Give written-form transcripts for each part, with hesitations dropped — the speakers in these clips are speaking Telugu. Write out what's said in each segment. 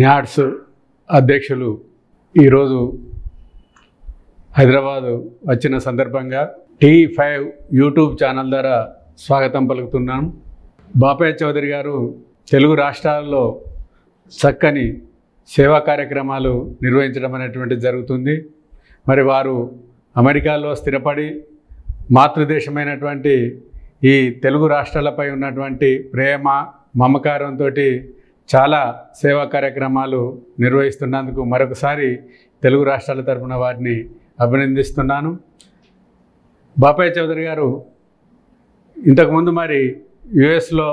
న్యాడ్స్ అధ్యక్షులు ఈరోజు హైదరాబాదు వచ్చిన సందర్భంగా T5 యూట్యూబ్ ఛానల్ ద్వారా స్వాగతం పలుకుతున్నాను. బాపయ్య చౌదరి గారు తెలుగు రాష్ట్రాల్లో చక్కని సేవా కార్యక్రమాలు నిర్వహించడం అనేటువంటిది జరుగుతుంది. మరి వారు అమెరికాలో స్థిరపడి మాతృదేశమైనటువంటి ఈ తెలుగు రాష్ట్రాలపై ఉన్నటువంటి ప్రేమ మమకారంతో చాలా సేవా కార్యక్రమాలు నిర్వహిస్తున్నందుకు మరొకసారి తెలుగు రాష్ట్రాల తరపున వారిని అభినందిస్తున్నాను. బాపయ్య చౌదరి గారు ఇంతకుముందు మరి యుఎస్లో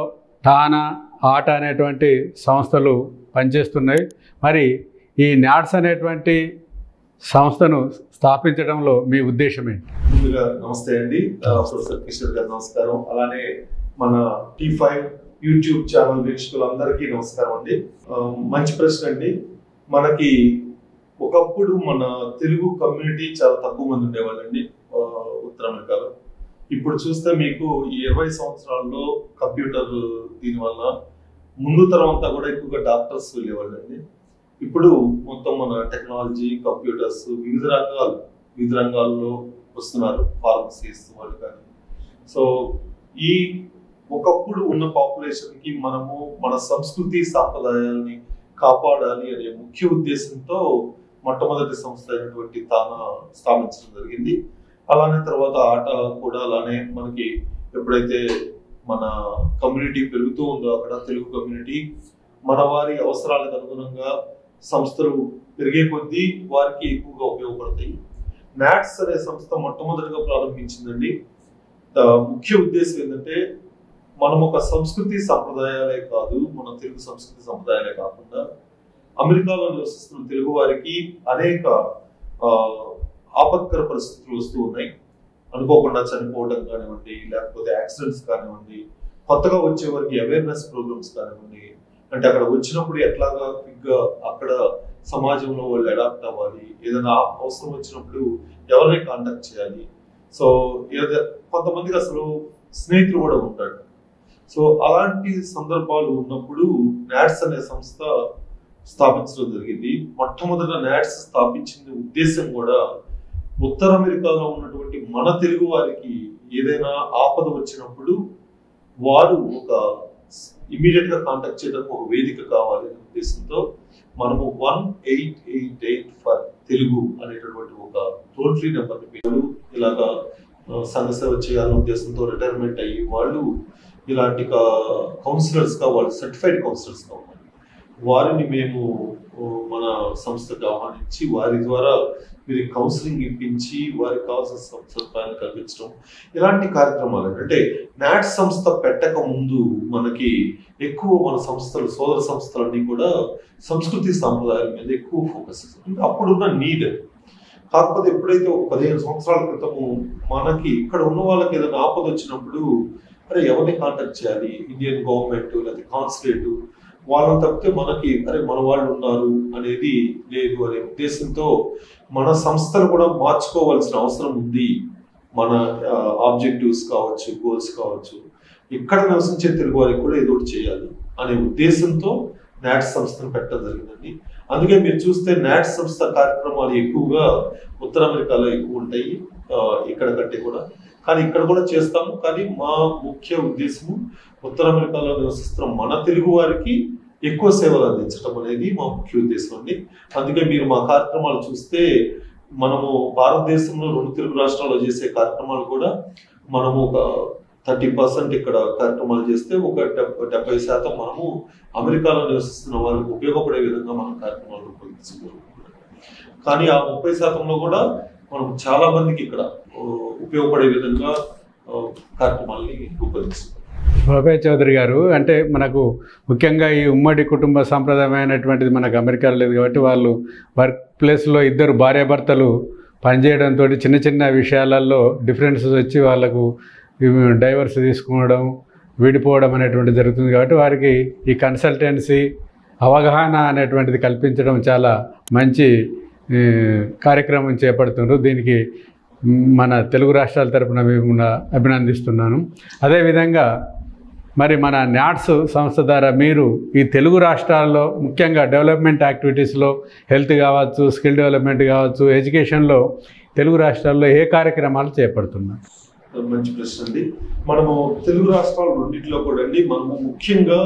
టానా ఆట అనేటువంటి సంస్థలు పనిచేస్తున్నాయి. మరి ఈ న్యాడ్స్ అనేటువంటి సంస్థను స్థాపించడంలో మీ ఉద్దేశం ఏంటి? ముందుగా నమస్తే అండి, ప్రొఫెసర్ కిషోర్ గారు నమస్కారం. అలానే మన T5 యూట్యూబ్ ఛానల్ వీక్షకులందరికీ నమస్కారం అండి. మంచి ప్రశ్న అండి. మనకి ఒకప్పుడు మన తెలుగు కమ్యూనిటీ చాలా తక్కువ మంది ఉండేవాళ్ళండి ఉత్తర అమెరికాలో. ఇప్పుడు చూస్తే మీకు ఈ 20 సంవత్సరాల్లో కంప్యూటర్ దీనివల్ల ముందు తరం అంతా కూడా ఎక్కువగా డాక్టర్స్ వెళ్ళేవాళ్ళండి. ఇప్పుడు మొత్తం మన టెక్నాలజీ కంప్యూటర్స్ వివిధ రంగాల్లో వస్తున్నారు, ఫార్మసీస్ వాళ్ళు కానీ. సో ఈ ఒకప్పుడు ఉన్న పాపులేషన్కి మనము మన సంస్కృతి సాంప్రదాయాలని కాపాడాలి అనే ముఖ్య ఉద్దేశంతో మొట్టమొదటి సంస్థ అయినటువంటి తానా స్థాపించడం జరిగింది. అలానే తర్వాత ఆట కూడా అలానే మనకి ఎప్పుడైతే మన కమ్యూనిటీ పెరుగుతూ ఉందో అక్కడ తెలుగు కమ్యూనిటీ మన వారి అవసరాలకు అనుగుణంగా సంస్థలు పెరిగే కొద్దీ వారికి ఎక్కువగా ఉపయోగపడతాయి. న్యాడ్స్ అనే సంస్థ మొట్టమొదటిగా ప్రారంభించిందండి. ముఖ్య ఉద్దేశం ఏంటంటే మనం ఒక సంస్కృతి సంప్రదాయాలే కాదు, మన తెలుగు సంస్కృతి సంప్రదాయాలే కాకుండా అమెరికాలో నివసిస్తున్న తెలుగు వారికి అనేక ఆపత్కర పరిస్థితులు వస్తూ ఉన్నాయి. అనుకోకుండా చనిపోవడం కానివ్వండి, లేకపోతే యాక్సిడెంట్స్ కానివ్వండి, కొత్తగా వచ్చే వారికి అవేర్నెస్ ప్రోగ్రామ్స్ కానివ్వండి. అంటే అక్కడ వచ్చినప్పుడు ఎట్లాగా క్విక్గా అక్కడ సమాజంలో వాళ్ళు అడాప్ట్ అవ్వాలి, ఏదైనా అవసరం వచ్చినప్పుడు ఎవరిని కాంటాక్ట్ చేయాలి. సో కొంతమందికి అసలు స్నేహితులు కూడా ఉంటాడు. సో అలాంటి సందర్భాలు ఉన్నప్పుడు న్యాడ్స్ అనే సంస్థ స్థాపించడం జరిగింది. మొట్టమొదట న్యాడ్స్ స్థాపించిన ఉద్దేశం కూడా ఉత్తర అమెరికాలో ఉన్నటువంటి మన తెలుగు వారికి ఏదైనా ఆపద వచ్చినప్పుడు వారు ఒక ఇమీడియట్ గా కాంటాక్ట్ చేయడానికి ఒక వేదిక కావాలి అనే ఉద్దేశంతో మనము 1888 ఫర్ తెలుగు అనేటటువంటి ఒక టోల్ ఫ్రీ నెంబర్ని పేరు ఇలాగా సంఘ సేవ చేయాలనే ఉద్దేశంతో రిటైర్మెంట్ అయ్యి వాళ్ళు ఇలాంటి కౌన్సిలర్స్ గా వాళ్ళు సర్టిఫైడ్ కౌన్సిలర్స్ కావాలి, వారిని మేము మన సంస్థకు ఆహ్వానించి వారి ద్వారా మీరు కౌన్సిలింగ్ ఇప్పించి వారికి కావాల్సిన సదుపాయాలు కల్పించడం, ఇలాంటి కార్యక్రమాలు. అంటే న్యాడ్స్ సంస్థ పెట్టక ముందు మనకి ఎక్కువ మన సంస్థలు సోదర సంస్థలన్నీ కూడా సంస్కృతి సాంప్రదాయాల మీద ఎక్కువ ఫోకస్ చేస్తారు. అప్పుడున్న నీడ్. కాకపోతే ఎప్పుడైతే ఒక 15 సంవత్సరాల క్రితము మనకి ఇక్కడ ఉన్న వాళ్ళకి ఏదైనా ఆపద వచ్చినప్పుడు అరే ఎవరిని కాంటాక్ట్ చేయాలి, ఇండియన్ గవర్నమెంట్ లేదా కాన్సులేట్ వాళ్ళని తప్పితే మనకి అరే మన వాళ్ళు ఉన్నారు అనేది లేదు అనే ఉద్దేశంతో మన సంస్థలు కూడా మార్చుకోవాల్సిన అవసరం ఉంది. మన ఆబ్జెక్టివ్స్ కావచ్చు, గోల్స్ కావచ్చు, ఇక్కడ నివసించే తెలుగు వారికి కూడా ఏదో ఒకటి చేయాలి అనే ఉద్దేశంతో న్యాడ్స్ సంస్థను పెట్టడం జరిగిందండి. అందుకే మీరు చూస్తే న్యాడ్స్ సంస్థ కార్యక్రమాలు ఎక్కువగా ఉత్తర అమెరికాలో ఎక్కువ ఉంటాయి ఇక్కడ కంటే కూడా. కానీ ఇక్కడ కూడా చేస్తాము, కానీ మా ముఖ్య ఉద్దేశము ఉత్తర అమెరికాలో నివసిస్తున్న మన తెలుగు వారికి ఎక్కువ సేవలు అందించడం అనేది మా ముఖ్య ఉద్దేశం అండి. అందుకే మీరు మా కార్యక్రమాలు చూస్తే మనము భారతదేశంలో 2 తెలుగు రాష్ట్రాల్లో చేసే కార్యక్రమాలు కూడా మనము ఒక 30% ఇక్కడ కార్యక్రమాలు చేస్తే ఒక 70% మనము అమెరికాలో నివసిస్తున్న వాళ్ళకి ఉపయోగపడే విధంగా మనం కార్యక్రమాలు రూపొందించగలుగుతున్నాం. కానీ ఆ 30%లో కూడా మనం చాలా మందికి ఇక్కడ ఉపయోగపడే విధంగా కార్యక్రమాలని రూపొందిస్తున్నాం. బాపయ్య చౌదరి గారు, అంటే మనకు ముఖ్యంగా ఈ ఉమ్మడి కుటుంబ సాంప్రదాయమైనటువంటిది మనకు అమెరికాలో లేదు కాబట్టి వాళ్ళు వర్క్ ప్లేస్లో ఇద్దరు భార్యాభర్తలు పనిచేయడంతో చిన్న చిన్న విషయాలలో డిఫరెన్సెస్ వచ్చి వాళ్ళకు డైవర్స్ తీసుకోవడం, విడిపోవడం అనేటువంటిది జరుగుతుంది. కాబట్టి వారికి ఈ కన్సల్టెన్సీ అవగాహన అనేటువంటిది కల్పించడం చాలా మంచి కార్యక్రమం చేపడుతున్నారు. దీనికి మన తెలుగు రాష్ట్రాల తరపున మేము అభినందిస్తున్నాను. అదేవిధంగా మరి మన న్యాట్స్ సంస్థ ద్వారా మీరు ఈ తెలుగు రాష్ట్రాల్లో ముఖ్యంగా డెవలప్మెంట్ యాక్టివిటీస్లో హెల్త్ కావచ్చు, స్కిల్ డెవలప్మెంట్ కావచ్చు, ఎడ్యుకేషన్లో తెలుగు రాష్ట్రాల్లో ఏ కార్యక్రమాలు చేపడుతున్నారు? మంచి ప్రశ్న అండి. మనము తెలుగు రాష్ట్రాలు రెండింటిలో కూడా అండి, మనము ముఖ్యంగా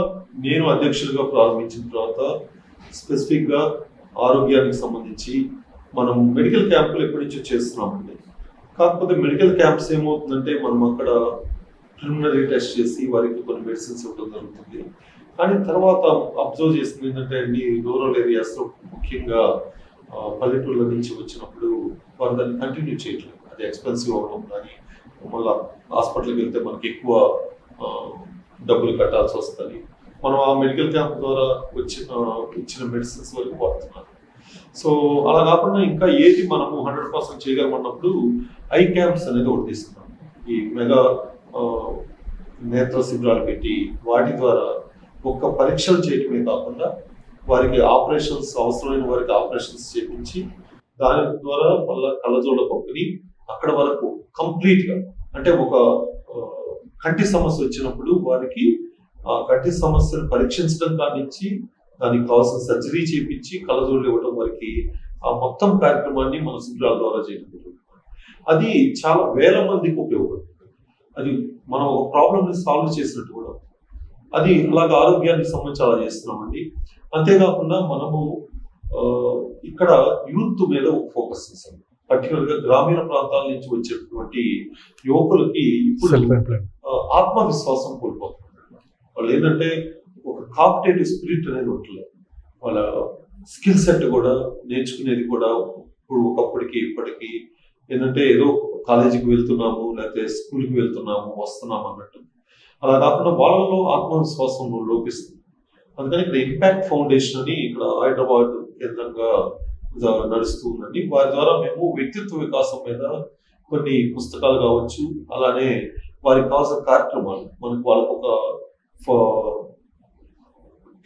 నేను అధ్యక్షుడిగా ప్రారంభించిన తర్వాత స్పెసిఫిక్గా ఆరోగ్యానికి సంబంధించి మనం మెడికల్ క్యాంపులు ఎప్పటి నుంచో చేస్తున్నామండి. కాకపోతే మెడికల్ క్యాంప్స్ ఏమవుతుందంటే మనం అక్కడ ప్రిలిమినరీ టెస్ట్ చేసి వారికి కొన్ని మెడిసిన్స్ ఇవ్వడం జరుగుతుంది. కానీ తర్వాత అబ్జర్వ్ చేసింది ఏంటంటే అండి, రూరల్ ఏరియాస్లో ముఖ్యంగా పల్లెటూళ్ళ నుంచి వచ్చినప్పుడు వారు దాన్ని కంటిన్యూ చేయట్లేదు. అది ఎక్స్పెన్సివ్ అవ్వడం కానీ, మళ్ళీ హాస్పిటల్కి వెళ్తే మనకి ఎక్కువ డబ్బులు కట్టాల్సి వస్తుంది. మనం ఆ మెడికల్ క్యాంప్ ద్వారా ఇచ్చిన మెడిసిన్స్ వరకు వాడుతున్నారు. సో అలా కాకుండా ఇంకా ఏది మనము 100% చేయగలమన్నప్పుడు ఐ క్యాంప్స్ అనేది ఒకటి తీసుకున్నాం. ఈ మెగా నేత్ర శిబిరాలు పెట్టి వాటి ద్వారా ఒక్క పరీక్షలు చేయడమే కాకుండా వారికి ఆపరేషన్స్, అవసరమైన వారికి ఆపరేషన్స్ చేయించి దాని ద్వారా మళ్ళీ కళ్ళజోళ్ళ పంపిణీ అక్కడ వరకు కంప్లీట్గా, అంటే ఒక కంటి సమస్య వచ్చినప్పుడు వారికి ఆ కంటి సమస్యను పరీక్షించడం కానించి దానికి కావాల్సిన సర్జరీ చేయించి కళ్ళజోళ్ళు ఇవ్వడం వరకు ఆ మొత్తం కార్యక్రమాన్ని మన శిబిరాల ద్వారా చేయడం జరుగుతుంది. అది చాలా వేల మందికి ఉపయోగపడుతుంది. అది మనం ఒక ప్రాబ్లమ్ని సాల్వ్ చేసినట్టు కూడా. అది అలాగే ఆరోగ్యానికి సంబంధించి అలా చేస్తున్నామండి. అంతేకాకుండా మనము ఇక్కడ యూత్ మీద ఫోకస్ చేసాం. పర్టికులర్గా గ్రామీణ ప్రాంతాల నుంచి వచ్చేటువంటి యువకులకి ఇప్పుడు ఆత్మవిశ్వాసం కోల్పోతున్నారు. వాళ్ళు ఏంటంటే ఒక కాంపిటేటివ్ స్పిరిట్ అనేది ఉండలేదు. వాళ్ళ స్కిల్ సెట్ కూడా నేర్చుకునేది కూడా ఇప్పుడు ఒకప్పటికి ఇప్పటికి ఏంటంటే ఏదో కాలేజీకి వెళ్తున్నాము, లేకపోతే స్కూల్కి వెళ్తున్నాము, వస్తున్నాము అన్నట్టు. అలా కాకుండా వాళ్ళలో ఆత్మవిశ్వాసం లోపిస్తుంది. అందుకని ఇక్కడ ఇంపాక్ట్ ఫౌండేషన్ అని ఇక్కడ హైదరాబాద్ కేంద్రంగా నడుస్తూ ఉందండి. వారి ద్వారా మేము వ్యక్తిత్వ వికాసం మీద కొన్ని పుస్తకాలు కావచ్చు, అలానే వారికి కావాల్సిన కార్యక్రమాలు, మనకు వాళ్ళకు ఒక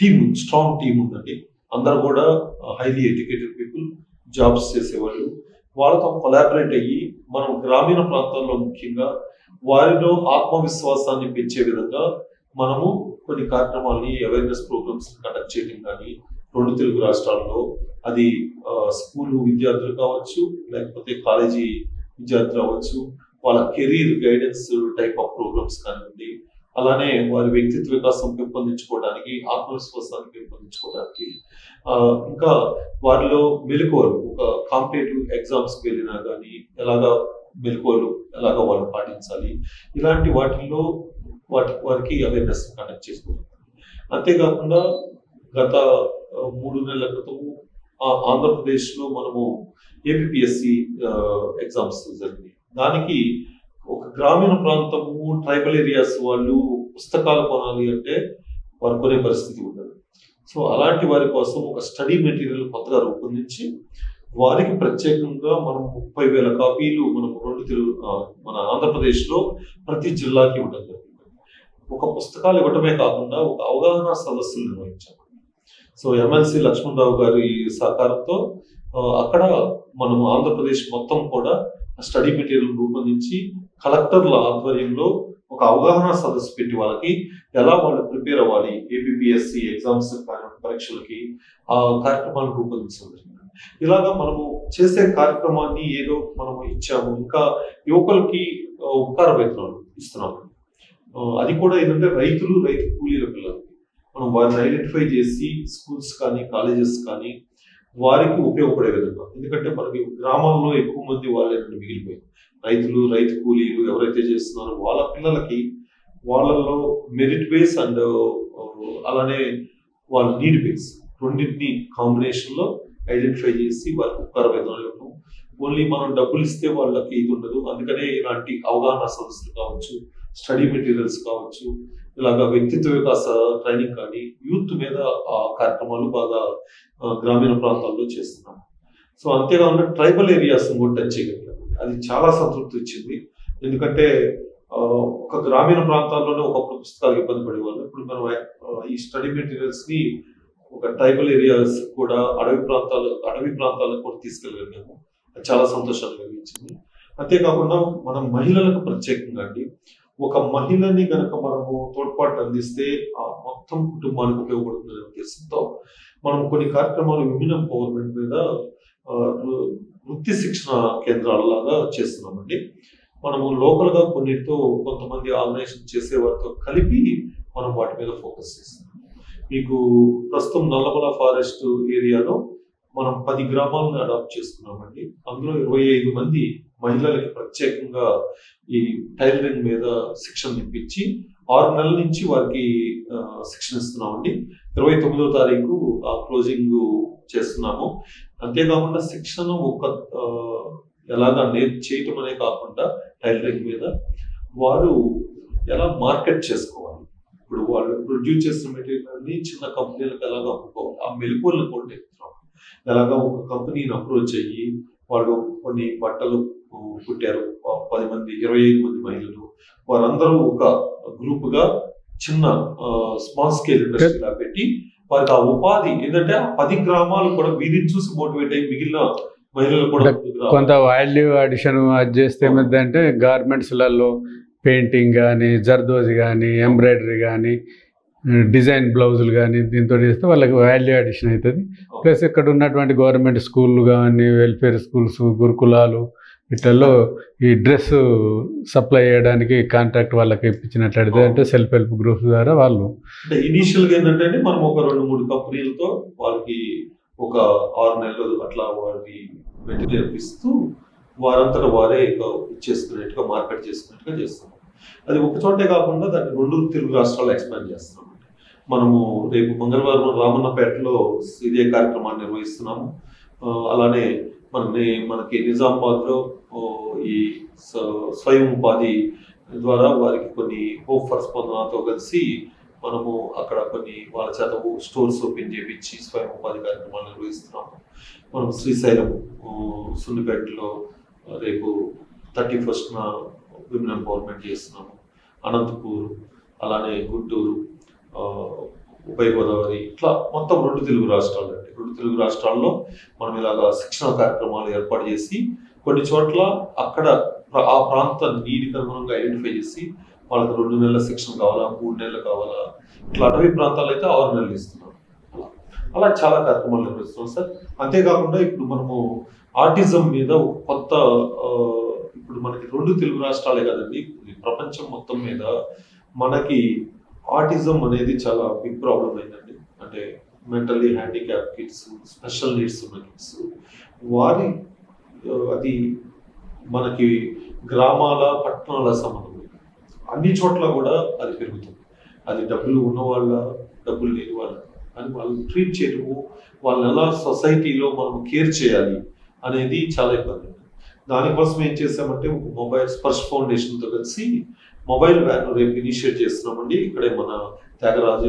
టీమ్, స్ట్రాంగ్ టీమ్ ఉందండి. అందరు కూడా హైలీ ఎడ్యుకేటెడ్ పీపుల్, జాబ్స్ చేసేవాళ్ళు. వాళ్ళతో కొలాబరేట్ అయ్యి మనం గ్రామీణ ప్రాంతాల్లో ముఖ్యంగా వారిలో ఆత్మవిశ్వాసాన్ని పెంచే విధంగా మనము కొన్ని కార్యక్రమాలని, అవేర్నెస్ ప్రోగ్రామ్స్ కండక్ట్ చేయడం కానీ 2 తెలుగు రాష్ట్రాల్లో, అది స్కూల్ విద్యార్థులు కావచ్చు, లేకపోతే కాలేజీ విద్యార్థులు కావచ్చు, వాళ్ళ career guidance type of programs కానివ్వండి, అలానే వారి వ్యక్తిత్వ వికాసం పెంపొందించుకోవడానికి, ఆత్మవిశ్వాసాన్ని పెంపొందించుకోవడానికి, ఇంకా వారిలో మెలకువలు, ఒక కాంపిటేటివ్ ఎగ్జామ్స్కి వెళ్ళినా కానీ ఎలాగా మెలకువలు ఎలాగా వాళ్ళు పాటించాలి, ఇలాంటి వాటిల్లో వారికి అవేర్నెస్ కండక్ట్ చేసుకుంటాం. అంతేకాకుండా గత 3 నెలల క్రితం ఆంధ్రప్రదేశ్లో మనము ఏపీఎస్సి ఎగ్జామ్స్ జరిగింది. దానికి ఒక గ్రామీణ ప్రాంతము, ట్రైబల్ ఏరియాస్ వాళ్ళు పుస్తకాలు కొనాలి అంటే వారు కొనే పరిస్థితి ఉండదు. సో అలాంటి వారి కోసం ఒక స్టడీ మెటీరియల్ కొత్తగా రూపొందించి వారికి ప్రత్యేకంగా మనం 30,000 కాపీలు మనం మన ఆంధ్రప్రదేశ్లో ప్రతి జిల్లాకి ఇవ్వడం జరిగింది. ఒక పుస్తకాలు ఇవ్వటమే కాకుండా ఒక అవగాహన సదస్సులు నిర్వహించాము. సో ఎమ్మెల్సీ లక్ష్మణరావు గారి సహకారంతో అక్కడ మనం ఆంధ్రప్రదేశ్ మొత్తం కూడా స్టడీ మెటీరియల్ రూపొందించి కలెక్టర్ల ఆధ్వర్యంలో ఒక అవగాహన సదస్సు పెట్టి వాళ్ళకి ఎలా వాళ్ళు ప్రిపేర్ అవ్వాలి ఏపీఎస్సి ఎగ్జామ్స్ పరీక్షలకి ఆ కార్యక్రమాన్ని రూపొందించడం జరిగింది. ఇలాగా మనము చేసే కార్యక్రమాన్ని ఏదో మనము ఇచ్చాము. ఇంకా యువకులకి ఉపకార వేతనాలు ఇస్తున్నాము. అది కూడా ఏంటంటే రైతు కూలీల పిల్లలకి మనం వారిని ఐడెంటిఫై చేసి స్కూల్స్ కానీ కాలేజెస్ కానీ వారికి ఉపయోగపడే విధంగా, ఎందుకంటే మనకి గ్రామాల్లో ఎక్కువ మంది వాళ్ళే మిగిలిపోయి రైతు కూలీలు ఎవరైతే చేస్తున్నారో వాళ్ళ పిల్లలకి వాళ్ళల్లో మెరిట్ బేస్ అండ్ అలానే వాళ్ళ నీడ్ బేస్ రెండింటిని కాంబినేషన్లో ఐడెంటిఫై చేసి వారికి ఉపకార వేతనాలు ఇవ్వడం. ఓన్లీ మనం డబ్బులు ఇస్తే వాళ్ళకి ఇది ఉండదు. అందుకనే ఇలాంటి అవగాహన సంస్థలు కావచ్చు, స్టడీ మెటీరియల్స్ కావచ్చు, ఇలాగా వ్యక్తిత్వ వికాస ట్రైనింగ్ కానీ యూత్ మీద ఆ కార్యక్రమాలు బాగా గ్రామీణ ప్రాంతాల్లో చేస్తున్నాం. సో అంతేకాకుండా ట్రైబల్ ఏరియాస్ కూడా టచ్ చేయగలిగాం. అది చాలా సంతృప్తి ఇచ్చింది. ఎందుకంటే ఒక గ్రామీణ ప్రాంతాల్లోనే ఒకప్పుడు పుస్తకాలు ఇబ్బంది పడేవాళ్ళు. ఇప్పుడు మనం ఈ స్టడీ మెటీరియల్స్ ని ఒక ట్రైబల్ ఏరియాస్ కూడా అడవి ప్రాంతాలకు కూడా తీసుకెళ్ళగలిగాము. అది చాలా సంతోషాన్ని కలిగించింది. అంతేకాకుండా మనం మహిళలకు ప్రత్యేకంగా అండి ఒక మహిళని కనుక మనము తోడ్పాటు అందిస్తే ఆ మొత్తం కుటుంబానికి ఉపయోగపడుతుందనే ఉద్దేశంతో మనం కొన్ని కార్యక్రమాలు విమెన్ ఎంపవర్మెంట్ మీద వృత్తి శిక్షణ కేంద్రాలలాగా చేస్తున్నామండి. మనము లోకల్గా కొన్నిటితో కొంతమంది ఆర్గనైజేషన్ చేసే వారితో కలిపి మనం వాటి మీద ఫోకస్ చేస్తున్నాం. మీకు ప్రస్తుతం నల్లమల ఫారెస్ట్ ఏరియాలో మనం 10 గ్రామాలను అడాప్ట్ చేసుకున్నామండి. అందులో 25 మంది మహిళలకి ప్రత్యేకంగా ఈ టైలరింగ్ మీద శిక్షణ ఇప్పించి 6 నెలల నుంచి వారికి శిక్షణ ఇస్తున్నామండి. 29వ తారీఖు ఆ క్లోజింగ్ చేస్తున్నాము. అంతేకాకుండా శిక్షణ ఎలాగా చేయటం అనే కాకుండా టైలరింగ్ మీద వారు ఎలా మార్కెట్ చేసుకోవాలి, ఇప్పుడు వాళ్ళు ప్రొడ్యూస్ చేసిన మెటీరియల్ని చిన్న కంపెనీలకు ఎలాగా అమ్ముకోవాలి, ఆ మెలకువలను కూడా నేర్పుతున్నాం. ఎలాగా ఒక కంపెనీని అప్రోచ్ అయ్యి వాళ్ళు కొన్ని బట్టలు కుట్టారు, 10 మంది 25 మంది మహిళలు, వారందరూ ఒక గ్రూప్గా చిన్న స్మాల్ స్కేల్ ఇండస్ట్రీగా పెట్టి వారికి ఆ ఉపాధి ఏంటంటే 10 గ్రామాలు కూడా వీరిని చూసి మోటివేట్ అయ్యి మిగిలిన మహిళలు కూడా కొంత వాల్యూ అడిషన్ అది చేస్తే ఏమిటంటే గార్మెంట్స్లలో పెయింటింగ్ కానీ, జర్దోజీ కానీ, ఎంబ్రాయిడరీ కానీ, డిజైన్ బ్లౌజులు కానీ దీంతో చేస్తే వాళ్ళకి వాల్యూ అడిషన్ అవుతుంది. ప్లస్ ఇక్కడ ఉన్నటువంటి గవర్నమెంట్ స్కూళ్ళు కానీ, వెల్ఫేర్ స్కూల్స్, గురుకులాలు వీటిల్లో ఈ డ్రెస్ సప్లై చేయడానికి కాంట్రాక్ట్ వాళ్ళకి ఇప్పించినట్లయితే అంటే సెల్ఫ్ హెల్ప్ గ్రూప్స్ ద్వారా వాళ్ళు ఇనీషియల్గా ఏంటంటే మనం ఒక 2-3 కంపెనీలతో వాళ్ళకి ఒక 6 నెలలు అట్లా వారికి మెటీరియల్ ఇస్తూ వారంతటా వారే ఇచ్చేసుకునేట్టుగా మార్కెట్ చేసుకునేట్టుగా చేస్తున్నాం. అది ఒక చోటే కాకుండా దాన్ని 2 తెలుగు రాష్ట్రాలు ఎక్స్పాండ్ చేస్తున్నాం. మనము రేపు మంగళవారం రామన్నపేటలో ఇదే కార్యక్రమాన్ని నిర్వహిస్తున్నాము. అలానే మనకి నిజామాబాద్లో ఈ స్వయం ఉపాధి ద్వారా వారికి కొన్ని హోప్ ఫర్ స్పందనతో కలిసి మనము అక్కడ కొన్ని వాళ్ళ చేత స్టోర్స్ ఓపెన్ చేయించి స్వయం ఉపాధి కార్యక్రమాలు నిర్వహిస్తున్నాము. మనం శ్రీశైలం సున్నిపేటలో రేపు 31st విమెన్ ఎంపవర్మెంట్ చేస్తున్నాము. అనంతపూర్, అలానే గుంటూరు, ఉభయ గోదావరి, ఇట్లా మొత్తం 2 తెలుగు రాష్ట్రాలు అండి. 2 తెలుగు రాష్ట్రాల్లో మనం ఇలాగా శిక్షణ కార్యక్రమాలు ఏర్పాటు చేసి కొన్ని చోట్ల అక్కడ ఆ ప్రాంత నీటికి అనుగుణంగా ఐడెంటిఫై చేసి వాళ్ళకి 2 నెలల శిక్షణ కావాలా, 3 నెలలు కావాలా, ఇట్లా అటవీ ప్రాంతాలు అయితే 6 నెలలు ఇస్తున్నాం. అలా చాలా కార్యక్రమాలు నిర్వహిస్తున్నాం సార్. అంతేకాకుండా ఇప్పుడు మనము ఆటిజం మీద కొత్త ఇప్పుడు మనకి 2 తెలుగు రాష్ట్రాలే కదండి, ప్రపంచం మొత్తం మీద మనకి ఆటిజం అనేది చాలా బిగ్ ప్రాబ్లం అయిందండి. అంటే mentally handicap kids, special needs ఉన్న కిడ్స్, వారి అది మనకి గ్రామాల పట్టణాల సంబంధం అన్ని చోట్ల కూడా అది పెరుగుతుంది. అది డబ్బులు ఉన్నవాళ్ళ, డబ్బులు లేని వాళ్ళ అని వాళ్ళు ట్రీట్ చేయడము, వాళ్ళని ఎలా సొసైటీలో మనం కేర్ చేయాలి అనేది చాలా ఇబ్బంది. దానికోసం ఏం చేసామంటే ఒక మొబైల్ స్పర్శ్ ఫౌండేషన్తో కలిసి మొబైల్ వ్యాన్ రేపు ఇనిషియేట్ చేస్తున్నామండి. ఇక్కడే మన త్యాగరాజ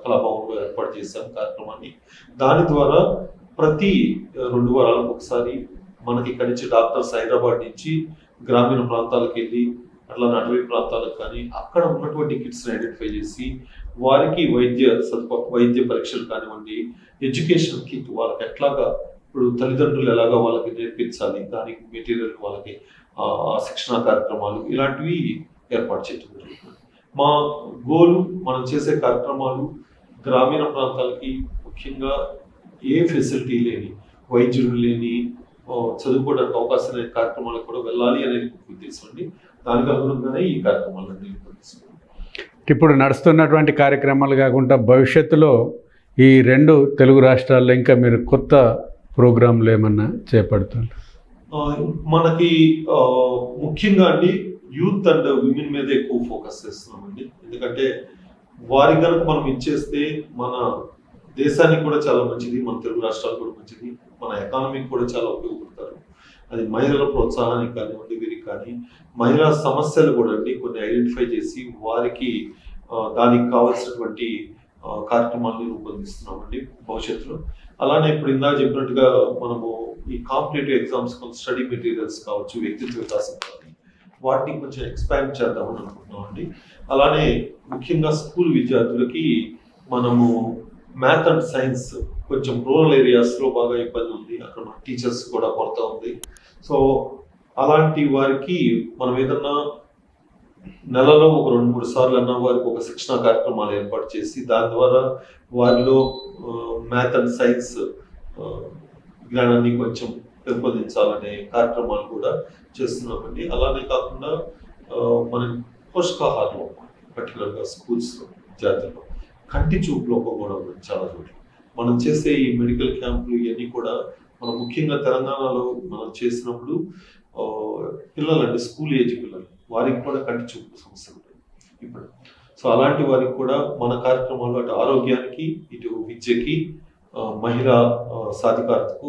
కళాభవన్లో ఏర్పాటు చేసాం కార్యక్రమాన్ని. దాని ద్వారా ప్రతి 2 వారాలకు ఒకసారి మనకి ఇక్కడి నుంచి డాక్టర్స్ హైదరాబాద్ నుంచి గ్రామీణ ప్రాంతాలకు వెళ్ళి అట్లా అటవీ ప్రాంతాలకు కానీ అక్కడ ఉన్నటువంటి కిడ్స్ని ఐడెంటిఫై చేసి వారికి వైద్య పరీక్షలు కానివ్వండి, ఎడ్యుకేషన్ కిట్ వాళ్ళకి ఎట్లాగా ఇప్పుడు తల్లిదండ్రులు ఎలాగా వాళ్ళకి నేర్పించాలి, దానికి మెటీరియల్ వాళ్ళకి శిక్షణ కార్యక్రమాలు ఇలాంటివి ఏర్పాటు చేయడం జరుగుతుంది. మా గోలు మనం చేసే కార్యక్రమాలు గ్రామీణ ప్రాంతాలకి ముఖ్యంగా ఏ ఫెసిలిటీ లేని, వైద్యులు లేని, చదువుకోవడానికి అవకాశం లేని కార్యక్రమాలకు కూడా వెళ్ళాలి అనేది ఉద్దేశం అండి. దానికి అనుగుణంగానే ఈ కార్యక్రమాలన్నీ నిర్వహిస్తున్నాం. ఇప్పుడు నడుస్తున్నటువంటి కార్యక్రమాలు కాకుండా భవిష్యత్తులో ఈ 2 తెలుగు రాష్ట్రాల్లో ఇంకా మీరు కొత్త ప్రోగ్రాంలు ఏమన్నా చేపడుతున్నారు? మనకి ముఖ్యంగా అండి యూత్ అండ్ విమెన్ మీద ఎక్కువ ఫోకస్ చేస్తున్నామండి. ఎందుకంటే వారి కనుక మనం ఇచ్చేస్తే మన దేశానికి కూడా చాలా మంచిది, మన తెలుగు రాష్ట్రాలకు కూడా మంచిది, మన ఎకానమీకి కూడా చాలా ఉపయోగపడతారు. అది మహిళల ప్రోత్సాహానికి కానివ్వండి, వీరికి కానీ మహిళా సమస్యలు కూడా అండి కొన్ని ఐడెంటిఫై చేసి వారికి దానికి కావాల్సినటువంటి కార్యక్రమాలను రూపొందిస్తున్నామండి భవిష్యత్తులో. అలానే ఇప్పుడు ఇందాక చెప్పినట్టుగా మనము ఈ కాంపిటేటివ్ ఎగ్జామ్స్ స్టడీ మెటీరియల్స్ కావచ్చు, వ్యక్తిత్వ వికాసం కానీ వాటిని కొంచెం ఎక్స్పాండ్ చేద్దామని అనుకుంటున్నామండి. అలానే ముఖ్యంగా స్కూల్ విద్యార్థులకి మనము మ్యాథ్ అండ్ సైన్స్ కొంచెం రూరల్ ఏరియాస్లో బాగా ఇబ్బంది ఉంది, అక్కడ మన టీచర్స్ కూడా కొరత ఉంది. సో అలాంటి వారికి మనం ఏదన్నా నెలలో ఒక 2-3 సార్లు అన్న వారికి ఒక శిక్షణ కార్యక్రమాలు ఏర్పాటు చేసి దాని ద్వారా వారిలో మ్యాథ్ అండ్ సైన్స్ జ్ఞానాన్ని కొంచెం పెంపొందించాలనే కార్యక్రమాలు కూడా చేస్తున్నామండి. అలానే కాకుండా మన పోషకాహారం పర్టికులర్గా స్కూల్స్లో విద్యార్థుల్లో కంటి చూపు లోపం కూడా ఉంది చాలా చోట్ల. మనం చేసే ఈ మెడికల్ క్యాంపులు ఇవన్నీ కూడా మనం ముఖ్యంగా తెలంగాణలో మనం చేసినప్పుడు పిల్లలు అంటే స్కూల్ ఏజ్ పిల్లలు వారికి కూడా కంటి చూపు సమస్యలు ఉంటాయి ఇప్పుడు. సో అలాంటి వారికి కూడా మన కార్యక్రమాలు అటు ఆరోగ్యానికి ఇటు విద్యకి మహిళా సాధికారతకు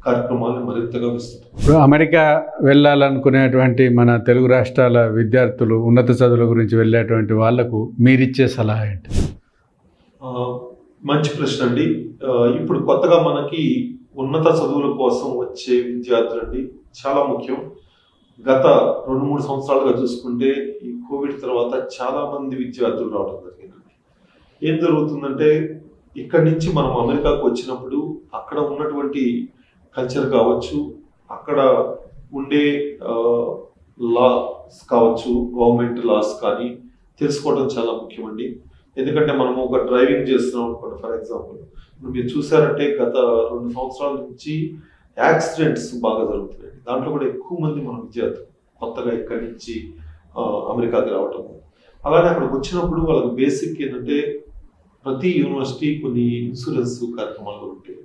కార్యక్రమాలను మరింతగా విస్తృతం. ఇప్పుడు అమెరికా వెళ్ళాలనుకునేటువంటి మన తెలుగు రాష్ట్రాల విద్యార్థులు ఉన్నత చదువుల గురించి వెళ్ళేటువంటి వాళ్లకు మీరిచ్చే సలహా ఏంటి? మంచి ప్రశ్న అండి. ఇప్పుడు కొత్తగా మనకి ఉన్నత చదువుల కోసం వచ్చే విద్యార్థులు అండి చాలా ముఖ్యం. గత 2-3 సంవత్సరాలుగా చూసుకుంటే ఈ కోవిడ్ తర్వాత చాలా మంది విద్యార్థులు రావడం జరిగిందండి. ఏం జరుగుతుందంటే ఇక్కడి నుంచి మనం అమెరికాకు వచ్చినప్పుడు అక్కడ ఉన్నటువంటి కల్చర్ కావచ్చు, అక్కడ ఉండే లాస్ కావచ్చు, గవర్నమెంట్ లాస్ కానీ తెలుసుకోవడం చాలా ముఖ్యమండి. ఎందుకంటే మనము ఒక డ్రైవింగ్ చేస్తున్నాం అనుకోండి, ఫర్ ఎగ్జాంపుల్ మీరు చూసారంటే గత 2 సంవత్సరాల నుంచి యాక్సిడెంట్స్ బాగా జరుగుతున్నాయి. దాంట్లో కూడా ఎక్కువ మంది మన విద్యార్థులు కొత్తగా ఇక్కడి నుంచి అమెరికాకి రావటము. అలానే అక్కడికి వచ్చినప్పుడు వాళ్ళకి బేసిక్ ఏంటంటే ప్రతి యూనివర్సిటీ కొన్ని ఇన్సూరెన్స్ కార్యక్రమాలు ఉంటాయి.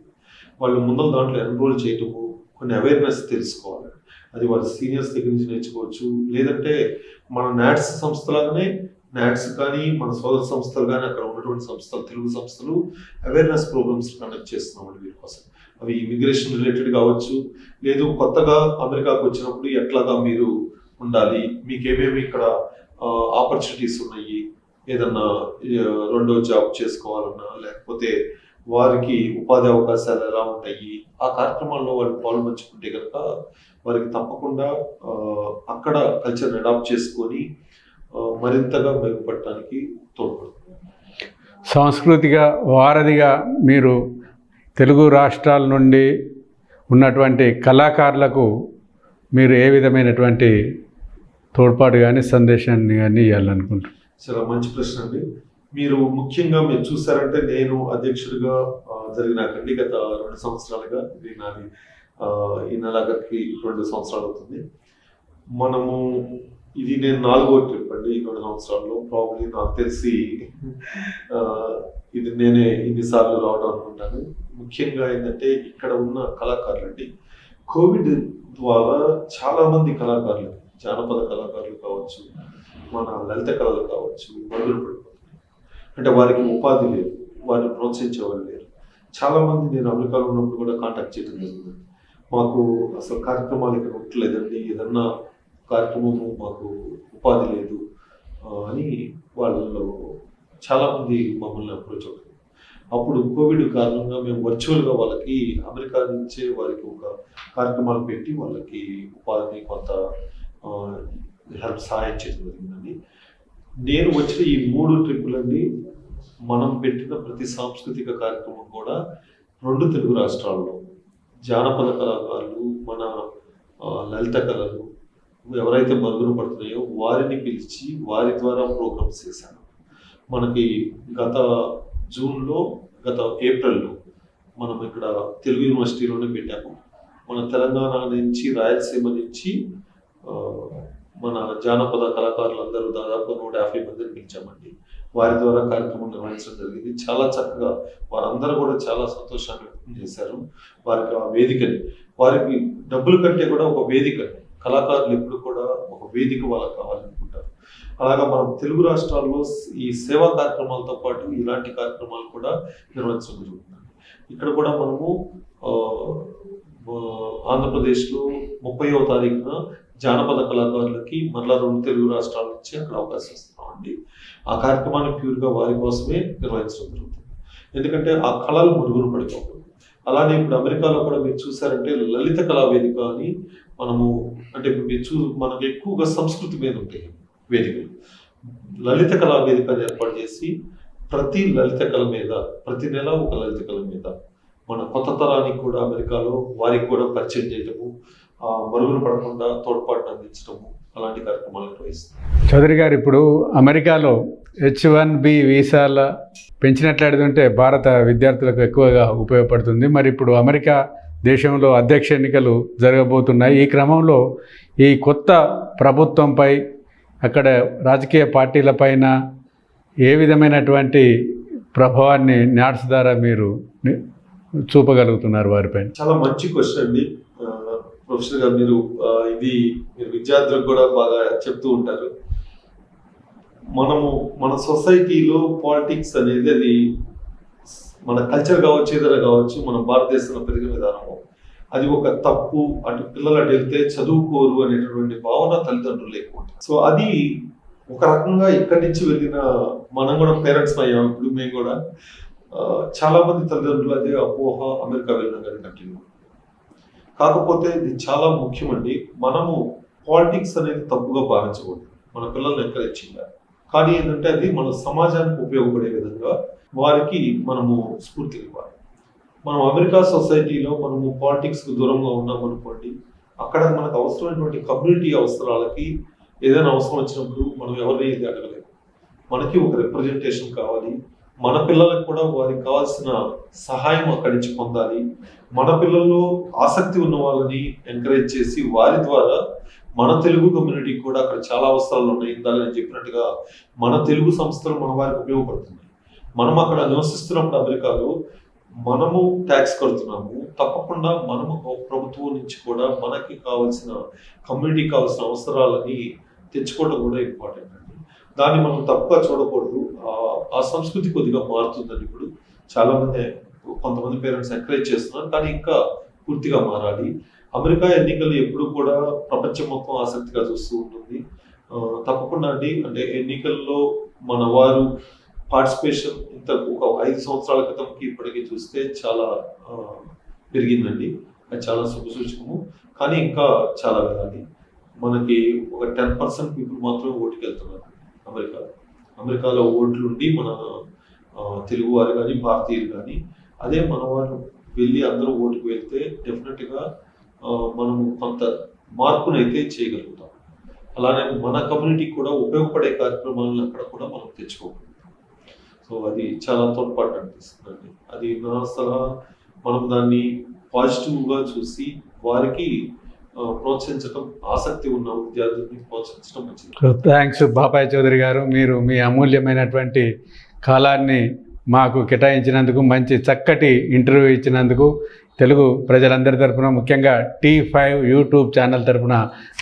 వాళ్ళు ముందర దాంట్లో ఎన్రోల్ చేయటము, కొన్ని అవేర్నెస్ తెలుసుకోవాలి. అది వాళ్ళ సీనియర్స్ దగ్గర నుంచి నేర్చుకోవచ్చు. లేదంటే మన నాట్స్ సంస్థలాగానే నాట్స్ కానీ మన సోదర సంస్థలు కానీ అక్కడ ఉన్నటువంటి సంస్థలు, తెలుగు సంస్థలు అవేర్నెస్ ప్రోగ్రామ్స్ కండక్ట్ చేస్తున్నామండి వీరి కోసం. అవి ఇమిగ్రేషన్ రిలేటెడ్ కావచ్చు, లేదు కొత్తగా అమెరికాకు వచ్చినప్పుడు ఎట్లాగా మీరు ఉండాలి, మీకు ఏమేమి ఇక్కడ ఆపర్చునిటీస్ ఉన్నాయి, ఏదన్నా రెండో జాబ్ చేసుకోవాలన్నా లేకపోతే వారికి ఉపాధి అవకాశాలు ఎలా ఉంటాయి, ఆ కార్యక్రమాల్లో వాళ్ళు పాల్పంచుకుంటే కనుక వారికి తప్పకుండా అక్కడ కల్చర్ని అడాప్ట్ చేసుకొని మరింతగా మెరుగుపడటానికి తోడ్పడుతుంది. సాంస్కృతిక వారధిగా మీరు తెలుగు రాష్ట్రాల నుండి ఉన్నటువంటి కళాకారులకు మీరు ఏ విధమైనటువంటి తోడ్పాటు కానీ సందేశాన్ని కానీ ఇవ్వాలనుకుంటున్నారు? చాలా మంచి ప్రశ్న అండి. మీరు ముఖ్యంగా మీరు చూసారంటే నేను అధ్యక్షుడిగా జరిగినాకండి గత 2 సంవత్సరాలుగా. ఇది నాది ఈ నెలకి 2 సంవత్సరాలు అవుతుంది. మనము ఇది నేను 4వ ట్రిప్ అండి ఈ 2 సంవత్సరాల్లో. ప్రాబ్లీ నాకు తెలిసి ఇది నేనే ఇన్నిసార్లు రావడం అనుకుంటాను. ముఖ్యంగా ఏంటంటే ఇక్కడ ఉన్న కళాకారులు అండి, కోవిడ్ ద్వారా చాలా మంది కళాకారులు, జానపద కళాకారులు కావచ్చు, మన లలిత కళలు కావచ్చు, మొదలు పడిపోతున్నాయి. అంటే వారికి ఉపాధి లేదు, వారిని ప్రోత్సహించే వాళ్ళు లేరు. చాలా మంది నేను అమెరికాలో ఉన్నప్పుడు కూడా కాంటాక్ట్ చేయడం జరిగింది. మాకు అసలు కార్యక్రమాలు ఇక్కడ ఉండలేదండి, ఏదన్నా కార్యక్రమము మాకు ఉపాధి లేదు అని వాళ్ళు చాలామంది మమ్మల్ని అప్రోచ్ అవుతుంది. అప్పుడు కోవిడ్ కారణంగా మేము వర్చువల్గా వాళ్ళకి అమెరికా నుంచే వారికి ఒక కార్యక్రమాలు పెట్టి వాళ్ళకి ఉపాధిని కొంత హెల్ప్ సహాయం చేయడం జరిగిందండి. నేను వచ్చిన ఈ 3 ట్రిప్పులండి మనం పెట్టిన ప్రతి సాంస్కృతిక కార్యక్రమం కూడా 2 తెలుగు రాష్ట్రాల్లో జానపద కళాకారులు, మన లలిత కళలు ఎవరైతే మరుగున పడుతున్నాయో వారిని పిలిచి వారి ద్వారా ప్రోగ్రామ్స్ చేశాను. మనకి గత జూన్లో, గత ఏప్రిల్లో మనం ఇక్కడ తెలుగు యూనివర్సిటీలోనే పెట్టాము. మన తెలంగాణ నుంచి, రాయలసీమ నుంచి మన జానపద కళాకారులందరూ దాదాపు 150 మందిని పిలిచామండి. వారి ద్వారా కార్యక్రమం నిర్వహించడం జరిగింది. చాలా చక్కగా వారందరూ కూడా చాలా సంతోషాన్ని వ్యక్తం చేశారు. వారికి ఆ వేదికని, వారికి డబ్బుల కంటే కూడా ఒక వేదిక, కళాకారులు ఎప్పుడు కూడా ఒక వేదిక వాళ్ళకి కావాలనుకుంటారు. అలాగా మనం తెలుగు రాష్ట్రాల్లో ఈ సేవా కార్యక్రమాలతో పాటు ఇలాంటి కార్యక్రమాలు కూడా నిర్వహించడం జరుగుతుంది. ఇక్కడ కూడా మనము ఆంధ్రప్రదేశ్లో 30వ తారీఖున జానపద కళాకారులకి మరలా 2 తెలుగు రాష్ట్రాల నుంచి అక్కడ అవకాశం ఇస్తున్నామండి. ఆ కార్యక్రమాన్ని ప్యూర్గా వారి కోసమే నిర్వహించడం జరుగుతుంది. ఎందుకంటే ఆ కళలు మరుగున పడిపోతుంది. అలానే ఇప్పుడు అమెరికాలో కూడా మీరు చూసారంటే లలిత కళా వేదిక అని మనము, అంటే మీరు మనకు ఎక్కువగా సంస్కృతి మీద ఉంటాయి వేదికలు. లలిత కళా వేదికను ఏర్పాటు చేసి ప్రతి లలిత కళ మీద ప్రతి నెల ఒక లలిత కళ మీద మన కొత్త తరానికి కూడా అమెరికాలో వారికి కూడా పరిచయం చేయటము, మరుగున పడకుండా తోడ్పాటును అందించడము అలాంటి కార్యక్రమాలు నిర్వహిస్తాం. చౌదరి గారు, ఇప్పుడు అమెరికాలో H1B వీసాల పెంచినట్లయితే భారత విద్యార్థులకు ఎక్కువగా ఉపయోగపడుతుంది. మరి ఇప్పుడు అమెరికా దేశంలో అధ్యక్ష ఎన్నికలు జరగబోతున్నాయి. ఈ క్రమంలో ఈ కొత్త ప్రభుత్వంపై అక్కడ రాజకీయ పార్టీలపైన ఏ విధమైనటువంటి ప్రభావాన్ని న్యాట్స్ ద్వారా మీరు చూపగలుగుతున్నారు వారిపైన? చాలా మంచి క్వశ్చన్ అండి ప్రొఫెసర్ గారు. మీరు విద్యార్థులకు కూడా బాగా చెప్తూ ఉంటారు. మన సొసైటీలో పాలిటిక్స్ అనేది అది మన కల్చర్ కావచ్చు, ఏదైనా కావచ్చు, మన భారతదేశంలో పెరిగిన విధానము అది ఒక తప్పు, అటు పిల్లలు అటు వెళ్తే చదువుకోరు అనేటటువంటి భావన తల్లిదండ్రులు ఎక్కువ. సో అది ఒక రకంగా ఇక్కడి నుంచి వెళ్ళిన మనం కూడా పేరెంట్స్ అయ్యాం. ఇప్పుడు మేము కూడా చాలా మంది తల్లిదండ్రులు అదే అపోహ అమెరికా వెళ్ళిన కానీ కంటిన్యూ. కాకపోతే ఇది చాలా ముఖ్యమండి. మనము పాలిటిక్స్ అనేది తప్పుగా భావించకూడదు. మన పిల్లల్ని ఎంకరేజ్ చేయాలి. కానీ ఏంటంటే అది మన సమాజానికి ఉపయోగపడే విధంగా వారికి మనము స్ఫూర్తి ఇవ్వాలి. మనం అమెరికా సొసైటీలో మనము పాలిటిక్స్కు దూరంగా ఉన్నాం అనుకోండి, అక్కడ మనకు అవసరమైనటువంటి కమ్యూనిటీ అవసరాలకి ఏదైనా అవసరం వచ్చినప్పుడు మనం ఎవరిని ఇది అడగలేము. మనకి ఒక రిప్రజెంటేషన్ కావాలి. మన పిల్లలకు కూడా వారికి కావాల్సిన సహాయం అక్కడి నుంచి పొందాలి. మన పిల్లల్లో ఆసక్తి ఉన్న వాళ్ళని ఎంకరేజ్ చేసి వారి ద్వారా మన తెలుగు కమ్యూనిటీకి కూడా అక్కడ చాలా అవసరాలు ఉన్నాయి. ఇందాక నేను చెప్పినట్టుగా మన తెలుగు సంస్థలు మన వారికి ఉపయోగపడుతున్నాయి. మనం అక్కడ నివసిస్తున్నప్పుడు అమెరికాలో మనము ట్యాక్స్ కడుతున్నాము. తప్పకుండా మనము ప్రభుత్వం నుంచి కూడా మనకి కావాల్సిన కమ్యూనిటీకి కావాల్సిన అవసరాలని తెచ్చుకోవడం కూడా ఇంపార్టెంట్ అండి. దాన్ని మనం తప్పుగా చూడకూడదు. ఆ సంస్కృతి కొద్దిగా మారుతుందండి. ఇప్పుడు కొంతమంది పేరెంట్స్ ఎంకరేజ్ చేస్తున్నారు, కానీ ఇంకా పూర్తిగా మారాలి. అమెరికా ఎన్నికలు ఎప్పుడు కూడా ప్రపంచం మొత్తం ఆసక్తిగా చూస్తూ ఉంటుంది. తప్పకుండా అండి, అంటే ఎన్నికల్లో మన వారు పార్టిసిపేషన్ ఒక 5 సంవత్సరాల క్రితంకి ఇప్పటికీ చూస్తే చాలా పెరిగిందండి. అది చాలా శుభసూచకము. కానీ ఇంకా చాలా వెళ్ళాలి. మనకి ఒక 10% పీపుల్ మాత్రమే ఓటుకి వెళ్తున్నారు అమెరికాలో ఓట్లుండి మన తెలుగు వారు కానీ భారతీయులు కానీ. అదే మన వాళ్ళు వెళ్ళి అందరూ ఓటుకు వెళ్తే డెఫినెట్గా మనము కొంత మార్పునైతే చేయగలుగుతాం. అలానే మన కమ్యూనిటీకి కూడా ఉపయోగపడే కార్యక్రమాలను అక్కడ కూడా మనం తెచ్చుకోగలుగుతాం. సో అది చాలా తోడ్పాటు అనిపిస్తుందండి. అది నా సలహా. మనం దాన్ని పాజిటివ్గా చూసి వారికి ప్రోత్సహించడం, ఆసక్తి ఉన్న విద్యార్థుల్ని ప్రోత్సహించడం మంచిది. థ్యాంక్స్ బాపాయ్ చౌదరి గారు. మీరు మీ అమూల్యమైనటువంటి కాలాన్ని మాకు కేటాయించినందుకు, మంచి చక్కటి ఇంటర్వ్యూ ఇచ్చినందుకు తెలుగు ప్రజలందరి తరఫున, ముఖ్యంగా T5 యూట్యూబ్ ఛానల్ తరఫున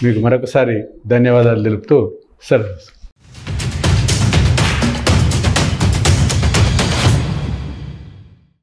మీకు మరొకసారి ధన్యవాదాలు తెలుపుతూ సెలవు.